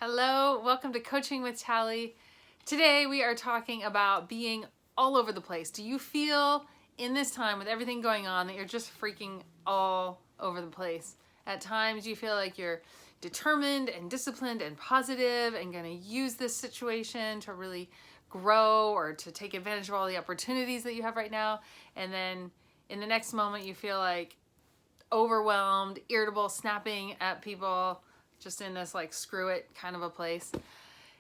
Hello, welcome to Coaching with Tally. Today we are talking about being all over the place. Do you feel in this time with everything going on that you're just freaking all over the place? At times you feel like you're determined and disciplined and positive and going to use this situation to really grow or to take advantage of all the opportunities that you have right now. And then in the next moment you feel like overwhelmed, irritable, snapping at people, just in this like screw it kind of a place.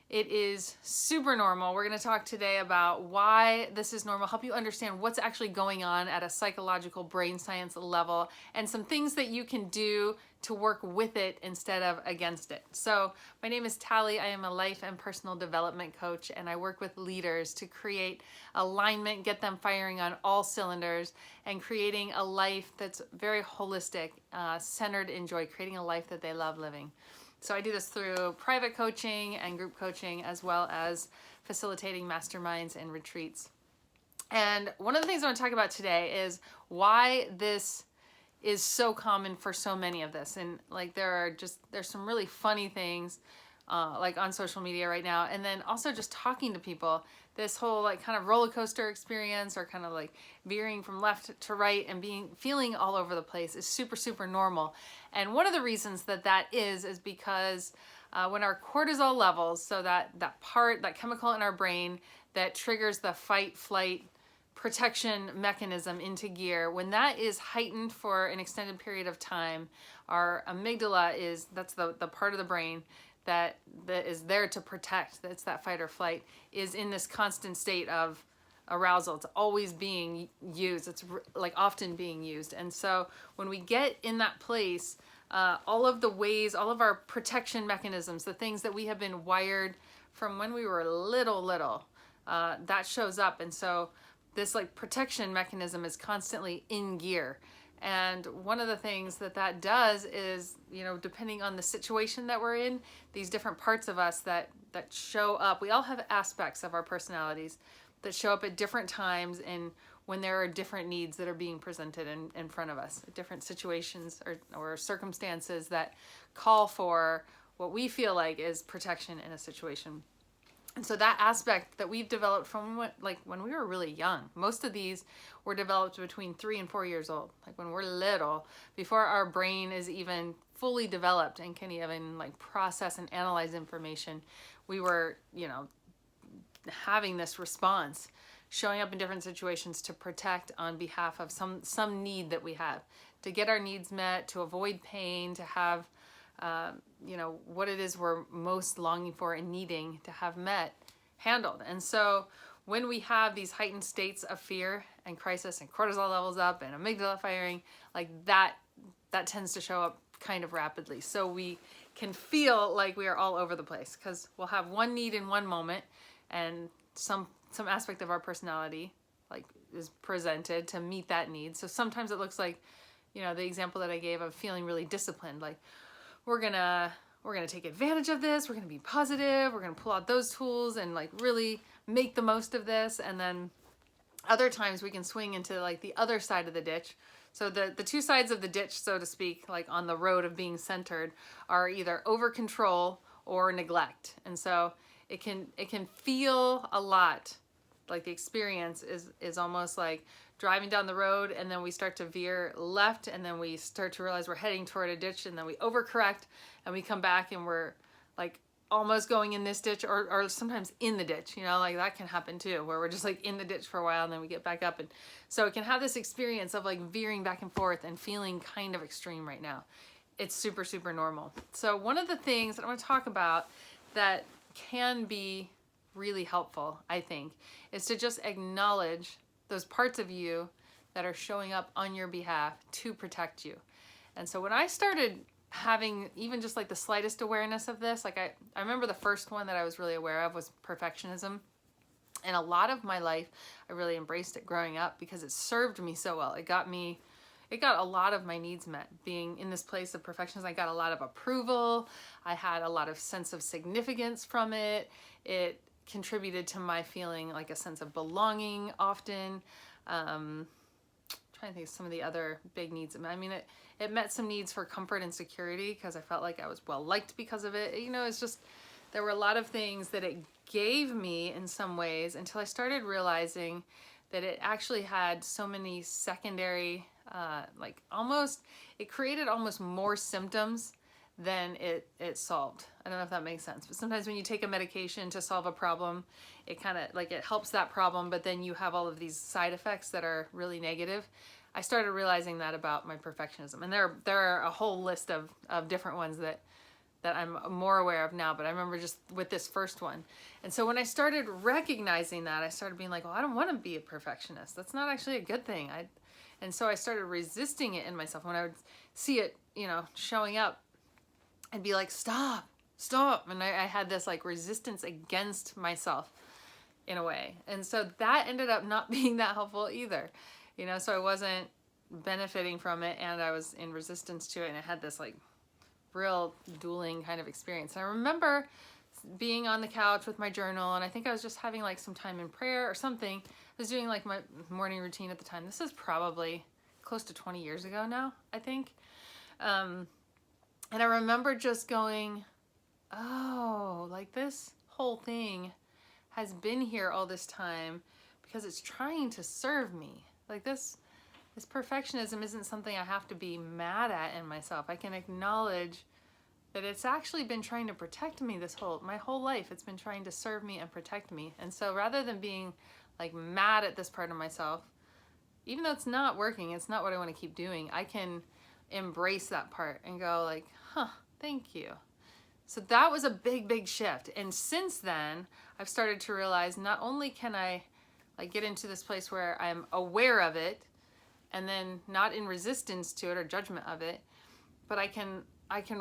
It is super normal. We're going to talk today about why this is normal, help you understand what's actually going on at a psychological brain science level, and some things that you can do to work with it instead of against it. So my name is Tally. I am a life and personal development coach, and I work with leaders to create alignment, get them firing on all cylinders, and creating a life that's very holistic, centered in joy, creating a life that they love living. So I do this through private coaching and group coaching, as well as facilitating masterminds and retreats. And one of the things I want to talk about today is why this is so common for so many of this. And like there's some really funny things like on social media right now. And then also just talking to people, this whole like kind of roller coaster experience, or kind of like veering from left to right and feeling all over the place, is super, super normal. And one of the reasons that is because when our cortisol levels, so that chemical in our brain that triggers the fight, flight, protection mechanism into gear, when that is heightened for an extended period of time, our amygdala that's the part of the brain that is there to protect, that's that fight or flight, is in this constant state of arousal. It's always being used. It's like often being used. And so when we get in that place, all of our protection mechanisms, the things that we have been wired from when we were little, that shows up. And so this like protection mechanism is constantly in gear. And one of the things that does is, depending on the situation that we're in, these different parts of us that show up, we all have aspects of our personalities that show up at different times, and when there are different needs that are being presented in front of us, different situations or circumstances that call for what we feel like is protection in a situation. And so that aspect that we've developed from when we were really young, most of these were developed between 3 and 4 years old. Like when we're little, before our brain is even fully developed and can even like process and analyze information, we were, having this response, showing up in different situations to protect on behalf of some need that we have, to get our needs met, to avoid pain, to have what it is we're most longing for and needing to have met, handled. And so when we have these heightened states of fear and crisis and cortisol levels up and amygdala firing, like that tends to show up kind of rapidly. So we can feel like we are all over the place because we'll have one need in one moment, and some aspect of our personality like is presented to meet that need. So sometimes it looks like, the example that I gave of feeling really disciplined, like we're gonna take advantage of this, we're gonna be positive, we're gonna pull out those tools and like really make the most of this. And then other times we can swing into like the other side of the ditch. So the two sides of the ditch, so to speak, like on the road of being centered, are either over control or neglect. And so it can feel a lot like the experience is almost like driving down the road, and then we start to veer left, and then we start to realize we're heading toward a ditch, and then we overcorrect and we come back and we're like almost going in this ditch, or sometimes in the ditch, like that can happen too, where we're just like in the ditch for a while and then we get back up. And so it can have this experience of like veering back and forth and feeling kind of extreme right now. It's super, super normal. So one of the things that I want to talk about that can be really helpful, I think, is to just acknowledge those parts of you that are showing up on your behalf to protect you. And so when I started having even just like the slightest awareness of this, like I remember the first one that I was really aware of was perfectionism. And a lot of my life, I really embraced it growing up because it served me so well. It got a lot of my needs met. Being in this place of perfectionism, I got a lot of approval. I had a lot of sense of significance from it. It contributed to my feeling like a sense of belonging often. Trying to think of some of the other big needs. I mean, it met some needs for comfort and security because I felt like I was well liked because of it. It's just there were a lot of things that it gave me in some ways until I started realizing that it actually had so many secondary, like almost, it created almost more symptoms than it solved. I don't know if that makes sense, but sometimes when you take a medication to solve a problem, it kind of like it helps that problem, but then you have all of these side effects that are really negative. I started realizing that about my perfectionism, and there are a whole list of different ones that I'm more aware of now, but I remember just with this first one. And so when I started recognizing that, I started being like, well, I don't want to be a perfectionist. That's not actually a good thing. And so I started resisting it in myself. When I would see it, you know, showing up, I'd be like, stop. And I had this like resistance against myself in a way. And so that ended up not being that helpful either. You know, so I wasn't benefiting from it, and I was in resistance to it, and it had this like real dueling kind of experience. And I remember being on the couch with my journal, and I think I was just having like some time in prayer or something. I was doing like my morning routine at the time. This is probably close to 20 years ago now, I think. And I remember just going, oh, like this whole thing has been here all this time because it's trying to serve me. Like this perfectionism isn't something I have to be mad at in myself. I can acknowledge that it's actually been trying to protect me my whole life. It's been trying to serve me and protect me. And so rather than being like mad at this part of myself, even though it's not working, it's not what I want to keep doing, I can embrace that part and go like, huh, thank you. So that was a big, big shift. And since then, I've started to realize not only can I like get into this place where I'm aware of it, and then not in resistance to it or judgment of it, but I can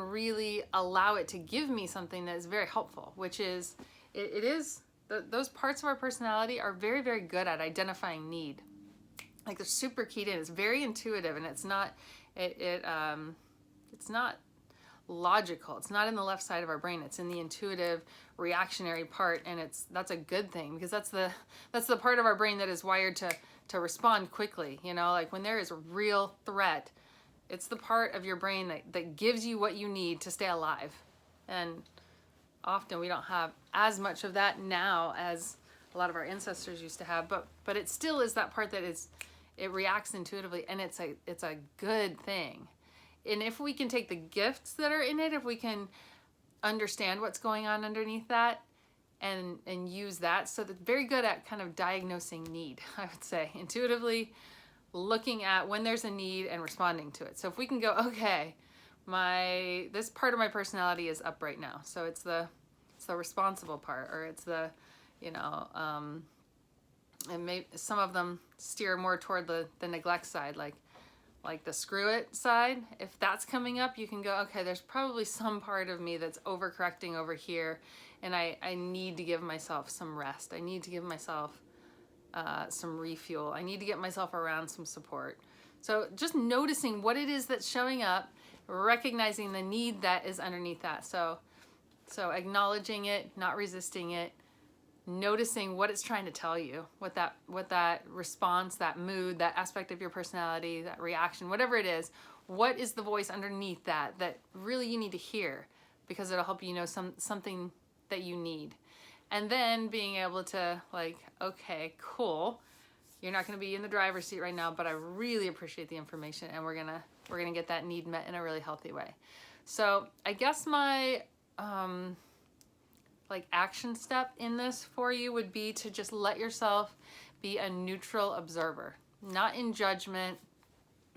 really allow it to give me something that is very helpful, which is, those parts of our personality are very, very good at identifying need. Like they're super keyed in. It's very intuitive, and it's not logical. It's not in the left side of our brain. It's in the intuitive, reactionary part, and that's a good thing, because that's the part of our brain that is wired to respond quickly. You know, like when there is a real threat, it's the part of your brain that gives you what you need to stay alive. And often we don't have as much of that now as a lot of our ancestors used to have, but it still is that part that it reacts intuitively, and it's a good thing. And if we can take the gifts that are in it, if we can understand what's going on underneath that, and use that, so that's very good at kind of diagnosing need, I would say, intuitively looking at when there's a need and responding to it. So if we can go, okay, this part of my personality is up right now, so it's the responsible part, or it's the, you know, and maybe some of them steer more toward the neglect side, like the screw it side. If that's coming up, you can go, okay, there's probably some part of me that's overcorrecting over here, and I need to give myself some rest. I need to give myself some refuel. I need to get myself around some support. So just noticing what it is that's showing up, recognizing the need that is underneath that. So acknowledging it, not resisting it, noticing what it's trying to tell you, what that response, that mood, that aspect of your personality, that reaction, whatever it is, what is the voice underneath that really you need to hear, because it'll help you know something that you need. And then being able to like, okay, cool, you're not going to be in the driver's seat right now, but I really appreciate the information, and we're gonna get that need met in a really healthy way. So I guess my like action step in this for you would be to just let yourself be a neutral observer, not in judgment,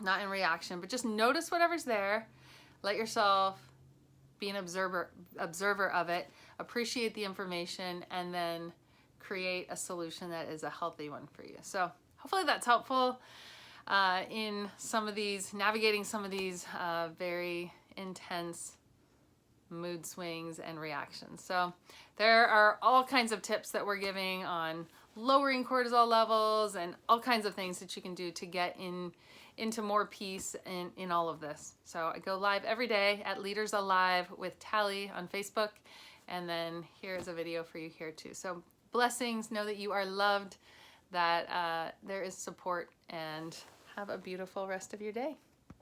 not in reaction, but just notice whatever's there. Let yourself be an observer of it, appreciate the information, and then create a solution that is a healthy one for you. So hopefully that's helpful in navigating some of these very intense mood swings and reactions. So there are all kinds of tips that we're giving on lowering cortisol levels and all kinds of things that you can do to get into more peace in all of this. So I go live every day at Leaders Alive with Tally on Facebook, and then here's a video for you here too. So blessings, know that you are loved, that there is support, and have a beautiful rest of your day.